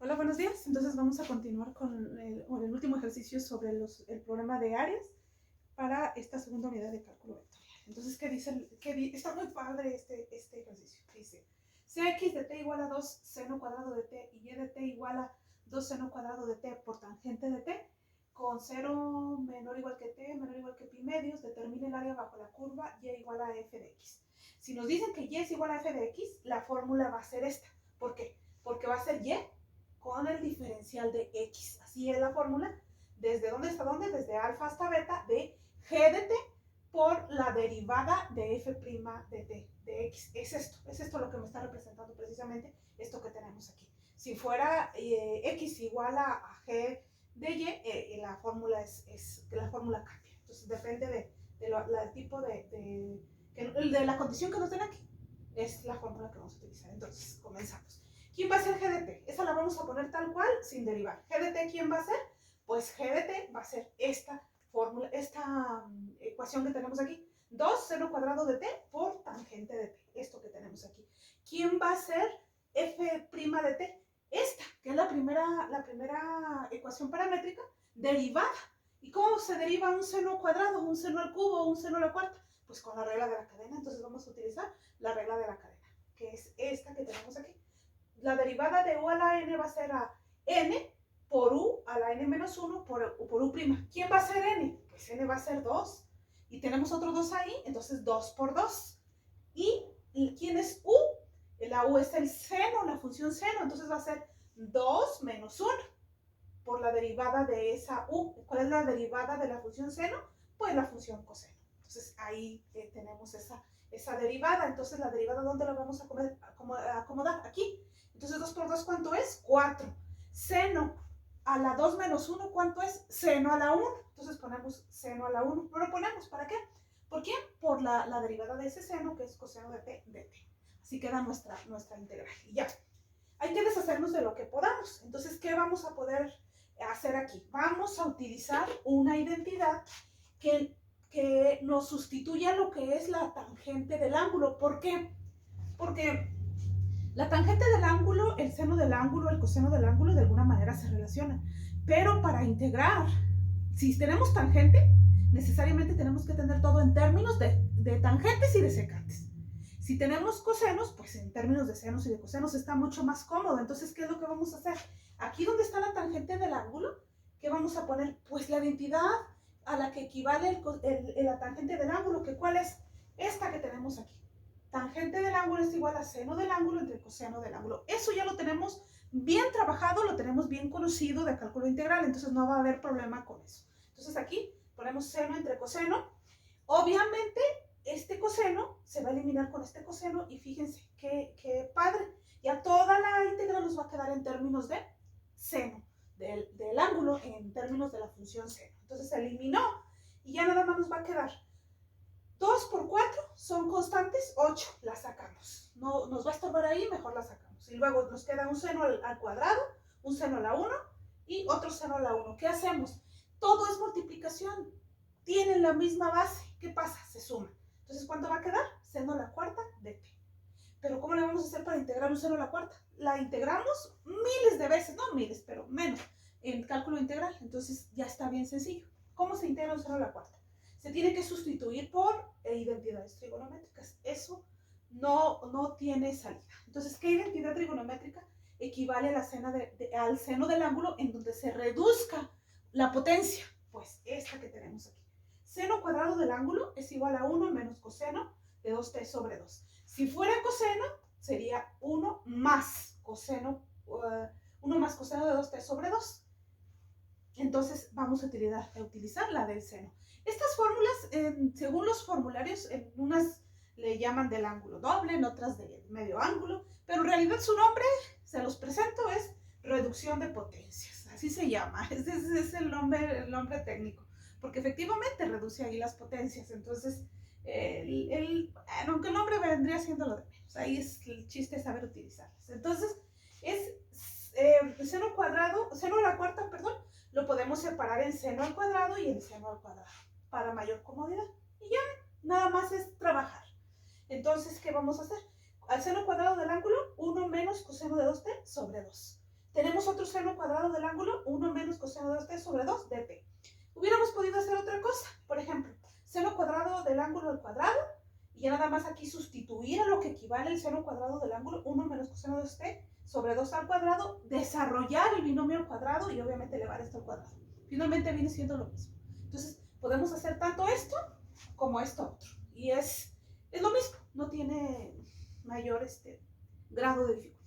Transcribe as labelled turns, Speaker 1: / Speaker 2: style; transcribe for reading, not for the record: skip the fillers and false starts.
Speaker 1: Hola, buenos días. Entonces vamos a continuar con el último ejercicio sobre el problema de áreas para esta segunda unidad de cálculo vectorial. Entonces, ¿qué dice? Está muy padre este ejercicio. Dice, si x de t igual a 2 seno cuadrado de t y y de t igual a 2 seno cuadrado de t por tangente de t, con 0 menor o igual que t, menor o igual que pi medios, determine el área bajo la curva y igual a f de x. Si nos dicen que y es igual a f de x, la fórmula va a ser esta. ¿Por qué? Porque va a ser y con el diferencial de x. Así es la fórmula. ¿Desde dónde hasta dónde? Desde alfa hasta beta de g de t por la derivada de f' de t, de x. Es esto lo que me está representando precisamente esto que tenemos aquí. Si fuera x igual a g de y, la fórmula la fórmula cambia. Entonces depende del tipo de la condición que nos den aquí. Es la fórmula que vamos a utilizar. Entonces, comenzamos. ¿Quién va a ser g de t? Esa la vamos a poner tal cual, sin derivar. ¿G de t quién va a ser? Pues g de t va a ser esta fórmula, esta ecuación que tenemos aquí. 2 seno cuadrado de t por tangente de t. Esto que tenemos aquí. ¿Quién va a ser f' de t? Esta, que es la primera ecuación paramétrica derivada. ¿Y cómo se deriva un seno cuadrado, un seno al cubo, un seno a la cuarta? Pues con la regla de la cadena. Entonces vamos a utilizar la regla de la cadena, que es esta que tenemos aquí. La derivada de u a la n va a ser a n por u a la n menos 1 por u'. ¿Quién va a ser n? Pues n va a ser 2. Y tenemos otro 2 ahí, entonces 2 por 2. ¿Y quién es u? La u es el seno, la función seno, entonces va a ser 2 menos 1 por la derivada de esa u. ¿Cuál es la derivada de la función seno? Pues la función coseno. Entonces ahí tenemos esa derivada. Entonces la derivada, ¿dónde la vamos a acomodar? Aquí. Entonces 2 por 2, ¿cuánto es? 4. Seno a la 2 menos 1, ¿cuánto es? Seno a la 1. Entonces ponemos seno a la 1. ¿Pero ponemos para qué? ¿Por qué? Por la derivada de ese seno, que es coseno de t, de t. Así queda nuestra integral. Y ya. Hay que deshacernos de lo que podamos. Entonces, ¿qué vamos a poder hacer aquí? Vamos a utilizar una identidad que nos sustituya lo que es la tangente del ángulo. ¿Por qué? Porque la tangente del ángulo, el seno del ángulo, el coseno del ángulo de alguna manera se relacionan. Pero para integrar, si tenemos tangente, necesariamente tenemos que tener todo en términos de tangentes y de secantes. Si tenemos cosenos, pues en términos de senos y de cosenos está mucho más cómodo. Entonces, ¿qué es lo que vamos a hacer? Aquí donde está la tangente del ángulo, ¿qué vamos a poner? Pues la identidad a la que equivale la tangente del ángulo, que ¿cuál es? Esta que tenemos aquí. Tangente del ángulo es igual a seno del ángulo entre coseno del ángulo. Eso ya lo tenemos bien trabajado, lo tenemos bien conocido de cálculo integral, entonces no va a haber problema con eso. Entonces aquí ponemos seno entre coseno. Obviamente este coseno se va a eliminar con este coseno y fíjense qué padre. Ya toda la integral nos va a quedar en términos de seno del ángulo, en términos de la función seno. Entonces se eliminó y ya nada más nos va a quedar 2 por 4 son constantes, 8, las sacamos. No nos va a estorbar ahí, mejor la sacamos. Y luego nos queda un seno al cuadrado, un seno a la 1 y otro seno a la 1. ¿Qué hacemos? Todo es multiplicación. Tienen la misma base. ¿Qué pasa? Se suman. Entonces, ¿cuánto va a quedar? Seno a la cuarta de t. Pero ¿cómo le vamos a hacer para integrar un seno a la cuarta? La integramos miles de veces, no miles, pero menos, en cálculo integral. Entonces ya está bien sencillo. ¿Cómo se integra un seno a la cuarta? Se tiene que sustituir por identidades trigonométricas. Eso no tiene salida. Entonces, ¿qué identidad trigonométrica equivale a al seno del ángulo en donde se reduzca la potencia? Pues esta que tenemos aquí. Seno cuadrado del ángulo es igual a 1 menos coseno de 2t sobre 2. Si fuera coseno, sería 1 más coseno de 2t sobre 2. Entonces vamos a utilizar la del seno. Estas fórmulas, según los formularios, en unas le llaman del ángulo doble, en otras de medio ángulo, pero en realidad su nombre, se los presento, es reducción de potencias. Así se llama, ese es el nombre técnico, porque efectivamente reduce ahí las potencias. Entonces, aunque el nombre vendría siendo lo de menos, ahí es el chiste de saber utilizarlas. Entonces, es seno cuadrado, seno a la cuarta, perdón, lo podemos separar en seno al cuadrado y en seno al cuadrado para mayor comodidad. Y ya, nada más es trabajar. Entonces, ¿qué vamos a hacer? Al seno cuadrado del ángulo, 1 menos coseno de 2t sobre 2. tenemos otro seno cuadrado del ángulo, 1 menos coseno de 2t sobre 2 dt. Hubiéramos podido hacer otra cosa, por ejemplo, seno cuadrado del ángulo al cuadrado, y ya nada más aquí sustituir a lo que equivale el seno cuadrado del ángulo, 1 menos coseno de 2t sobre 2 al cuadrado, desarrollar el binomio al cuadrado y obviamente elevar esto al cuadrado. Finalmente viene siendo lo mismo. Entonces, podemos hacer tanto esto como esto otro. Y es lo mismo, no tiene mayor grado de dificultad.